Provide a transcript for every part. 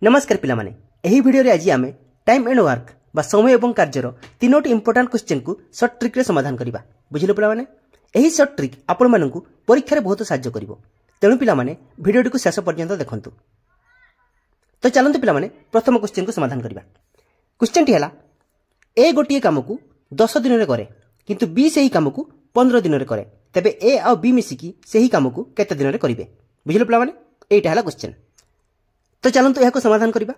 नमस्कार पिला माने एही वीडियो रे आज आमे टाइम एंड वर्क बा समय एवं कार्यर तीनोटी इंपोर्टेंट क्वेश्चन को शॉर्ट ट्रिक रे समाधान करिबा बुझिलो पिला माने एही शॉर्ट ट्रिक आपण माननकु परीक्षा रे बहुत सहायता करिवो तेनु पिला माने वीडियो को शेष पर्यंत देखंतु। तो चलंतु पिला माने प्रथम क्वेश्चन को समाधान करिबा। क्वेश्चन टी हला ए गोटिए काम को 10 दिन रे करे किंतु बी सेही काम को 15 दिन रे करे तबे ए आ बी मिसिकी सेही काम को केते दिन रे करिवे बुझिलो पिला माने एटा हला क्वेश्चन। तो चलंतु यह समाधान करिबा।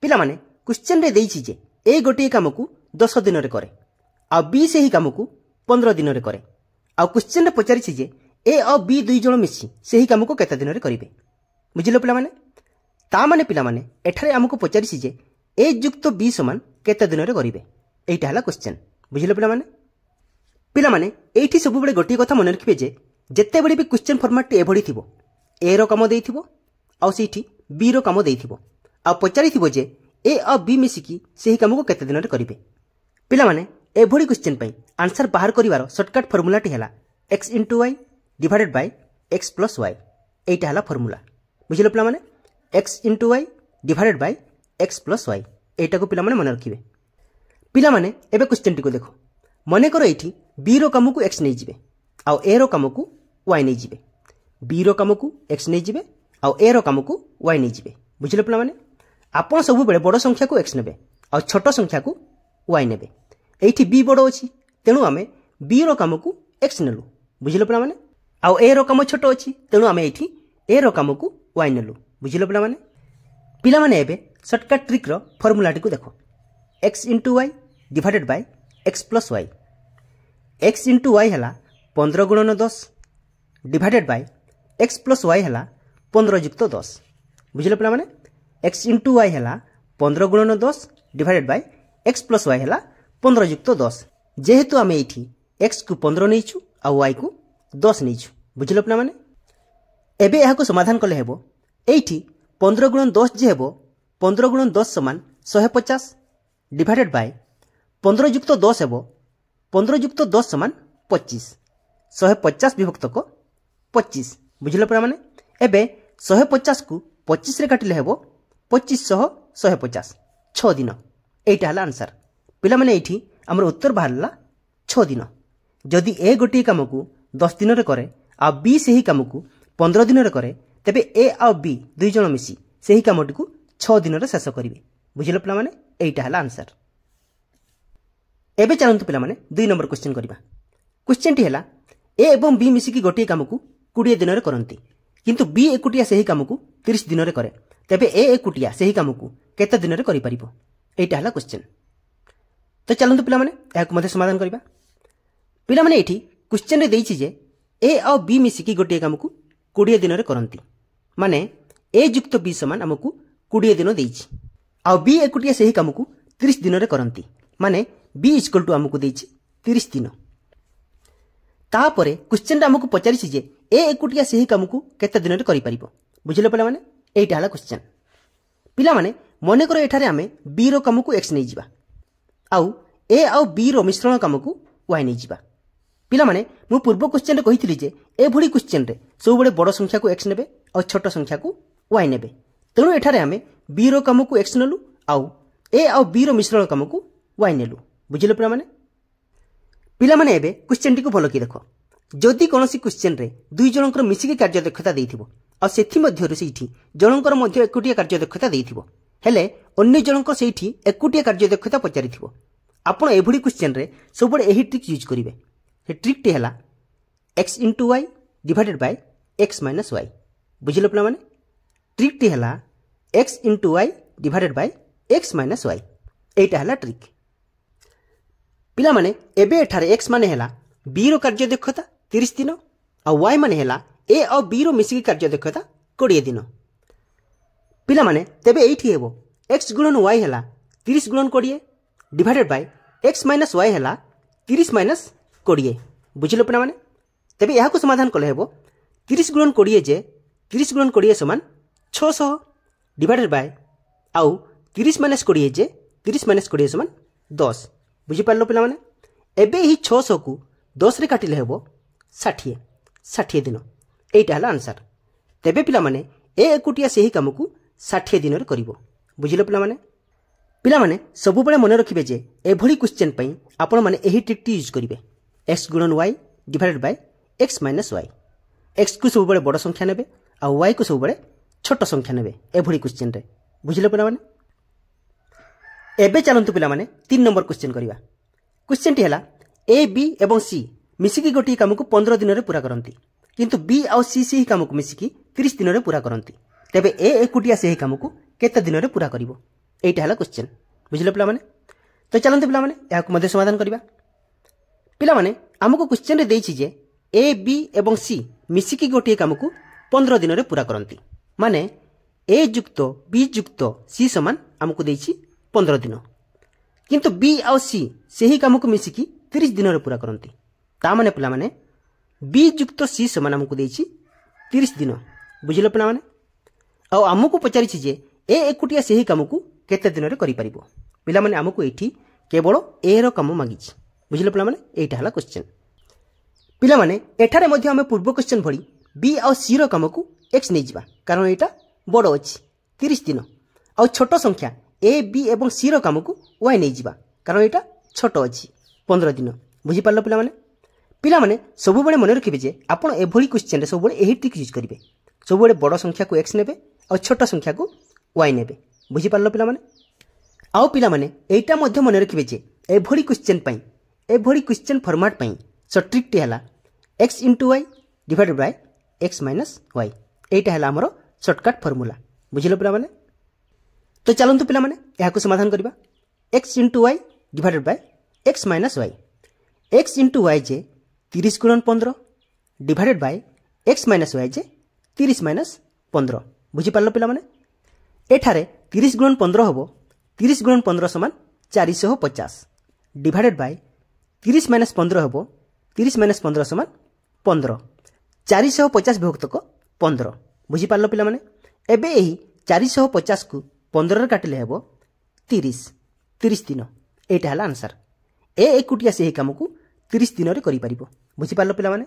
पिला माने क्वेश्चन रे देइछि जे ए गोटिए काम को 10 दिन रे करे आ बी सेही काम को 15 दिन रे करे आ क्वेश्चन रे पचारिछि जे ए आ बी दुई जण मिसी सेही काम को केते दिन रे करिवे बुझिलो पिला माने। ता माने पिला माने एठारे हमको पचारिछि जे ए युक्त बी समान केते दिन रे करिवे एटा हला क्वेश्चन बुझिलो पिला माने। पिला माने एठी सब बेले गोटिए कथा मन रखिबे जे जत्ते बेले भी क्वेश्चन फॉर्मेट टी एभडी थिबो ए रो काम देइथिबो आ सेठी बी रो काम देइथिबो आ पचारिथिबो जे ए आ बी मिसिकी सेही काम को केते दिन रे करिवे। पिला माने एभडी क्वेश्चन पई आंसर बाहर करिवार शॉर्टकट फार्मूला टी हला x * y divided by x + y एटा हला फार्मूला बुझिलो पिला माने x * y divided by x + y एटा को पिला माने मन रखिबे। पिला माने एबे क्वेश्चन टी को देखो मने करो एठी बी रो काम को x नै जिवे आ ए रो काम को y नै जिवे बी रो काम को x नै जिवे आ ए रो काम को y नै जिवे बुझिलो पिला माने। आपण सब बेले बड़ संख्या को x नेबे आ छोट संख्या को y नेबे एठी b बड़ अछि तेनु आमे b रो काम को x नेलु बुझिलो पिला माने आ ए रो काम छोट अछि तेनु आमे एठी ए रो काम को y नेलु बुझिलो पिला माने। पिला माने एबे शॉर्टकट ट्रिक रो फार्मूला टी को देखो x * y divided by x + y x * y हला 15 * 10 डिवाइडेड बाय x + y हला 15 + 10 बुझिलो पिला माने x * y हला 15 * 10 डिवाइडेड बाय x + y हला 15 + 10 जेहेतु आमे एठी x को 15 नैछु आ y को 10 नैछु बुझिलो पिला माने। एबे एहा को समाधान कले हेबो एठी 15 * 10 जे हेबो 15 * 10 = 150 डिवाइडेड बाय 15 + 10 हेबो 15 + 10 = 25 150 विभक्त को 25 बुझिलो पिला माने। एबे 150 को 25 रे काटिले हेबो 2500 150 6 दिन एटा हला आंसर पिला माने एठी हमर उत्तर बाहरला 6 दिन। जदि ए गोटिए काम को 10 दिन रे करे आ बी सेही काम को 15 दिन रे करे तबे ए आ बी दुई जण मिसी सेही कामटी को 6 दिन रे शेष करिवे बुझिलो पिला माने एटा हला आंसर। एबे चलंतु पिला माने 2 नंबर क्वेश्चन करिबा। क्वेश्चन टी हला ए एवं बी मिसी की गोटिए काम को 20 दिन रे करंती किंतु बी एकुटिया सेही काम को 30 दिन रे करे तबे ए एकुटिया सेही काम को केते दिन रे करि परिबो एटा हला क्वेश्चन। तो चलंतु पिला माने एहाको मध्ये समाधान करिबा। पिला माने एठी क्वेश्चन रे देइछि जे ए आ बी मिसी की गोटिए काम को 20 दिन रे करंती माने ए युक्त बी समान हमकु 20 दिन देइछि आ बी एकुटिया सेही काम को 30 दिन रे करंती माने बी = हमकु देइछि 30 दिन। तापरे क्वेश्चन रे हमकु पचारिछि जे ए एकुटिया सेही काम को केते दिन रे करि परिबो बुझिलो पिला माने एटा हला क्वेश्चन। पिला माने मने करो एठारे आमे बी रो काम को x नै जिबा आउ ए आउ बी रो मिश्रण काम को y नै जिबा। पिला माने मु पूर्व क्वेश्चन रे कहिथिली जे ए भडी क्वेश्चन रे सब बडे बड़ संख्या को x नेबे और छोट संख्या को y नेबे तेनु एठारे आमे b रो काम को x नेलु आउ ए आउ b रो मिश्रण काम को y नेलु बुझिलो पिला माने। पिला माने एबे क्वेश्चन टी को भलो की देखो जदि कोनोसी क्वेश्चन रे दुई जनकर मिसिकी कार्य दक्षता देइथिबो आ सेथि मध्य सेठी जनकर मध्य एकुटिया कार्य दक्षता देइथिबो हेले अन्य जनकर सेठी एकुटिया कार्य दक्षता पचारिथिबो आपण एभडी क्वेश्चन रे सबडे एही ट्रिक यूज करिवे। हे ट्रिक टी हला x * y divided by x - y बुझिलो पिला माने ट्रिक टी हला x * y divided by x - y एटा हला ट्रिक। पिला माने एबे एठारे x माने हला b रो कार्य दक्षता 30 दिन आ y माने हला a और b रो मिसिकी कार्य दक्षता 20 दिन। पिला माने तेबे एठी हेबो x * y हला 30 * 20 डिवाइडेड बाय x - y हला 30 - 20 बुझिलो पिला माने। तेबे एहा को समाधान कले हेबो 30 * 20 जे 30 * 20 समान 600 डिवाइडेड बाय आउ 30 - 20 जे 30 - 20 समान 10 बुझि पारलो पिला माने। एबे ही 600 को 10 रे काटिले हेबो 60 दिन एटा हला आंसर। तेबे पिला माने ए एकुटिया सेही काम को 60 दिन रे करिवो बुझिले पिलामाने पिलामाने सबुबेले मन रखिबे जे एभली क्वेश्चन पई आपण माने एही ट्रिकटी यूज करिवे x गुणन y divided by x minus y x को सबुबेले बड़ संख्या नेबे आ y को सबुबेले छोट संख्या नेबे एभली क्वेश्चन रे बुझिले पिलामाने एबे चलंतु पिलामाने 3 नंबर क्वेश्चन करिवा क्वेश्चन टी हला ए बी एवं सी मिसिकी गोटी काम को 15 दिन रे पूरा करंती किंतु बी आउ सी से ही काम को मिसिकी 30 दिन रे पूरा करंती तेबे ए एकुटिया से ही काम को केते दिन रे पूरा करिवो एटा हला क्वेश्चन बुझिले पिला माने तो चलंतु पिला माने या को मध्ये समाधान करिवा पिला माने हमको क्वेश्चन रे देछि जे ए बी एवं सी मिसिकी गोटी काम को 15 दिन रे पूरा करंती माने ए युक्त बी युक्त सी समान हमको देछि 15 दिन किंतु बी आउ सी से ही काम को मिसिकी 30 दिन रे पूरा करंती ता माने पिला माने बी युक्त सी समान हमको देछि 30 दिन बुझिलो पिला माने आ हमको पचारिछि जे ए एकुटिया से ही काम को केते दिन रे करि परिबो पिला माने हमको एठी केवल ए रो काम मागिछि बुझिलो पिला माने एटा हला क्वेश्चन पिला माने एठारे मध्ये हम पूर्व क्वेश्चन भली बी आउ सी रो काम को x नै जिबा कारण एटा बडो अछि 30 दिन आ छोट संख्या ए बी एवं सी रो काम को y नै जिबा कारण एटा छोट अछि 15 दिन बुझि पारलो पिला माने पिला माने सबु बेले मन रखिबे जे आपण एभली क्वेश्चन रे सबु बेले एही ट्रिक यूज करिवे सबु बेले बडो संख्या को x नेबे और छोट संख्या को y नेबे बुझि पारलो पिला माने आउ पिला माने एटा मध्ये मन रखिबे जे एभली क्वेश्चन पई एभली क्वेश्चन फॉर्मेट पई सो ट्रिक टी हला x * y divided by x - y एटा हला हमरो शॉर्टकट फार्मूला बुझिलो पिला माने तो चलंतु पिला माने एहा को समाधान करबा x * y divided by x - y x * y जे 30 गुणन 15 डिवाइडेड बाय x - y जे 30 - 15 बुझि पारलो पिला माने एठारे 30 गुणन 15 हबो 30 गुणन 15 समान 450 डिवाइडेड बाय 30 - 15 हबो 30 - 15 समान 15 450 विभक्त को 15 बुझि पारलो पिला माने एबे एही 450 को 15 रे काटिले हेबो 30 दिन एटा हला आंसर ए एकुटिया से ही काम को 30 दिन रे करि परिबो बुझि पारलो पिला माने।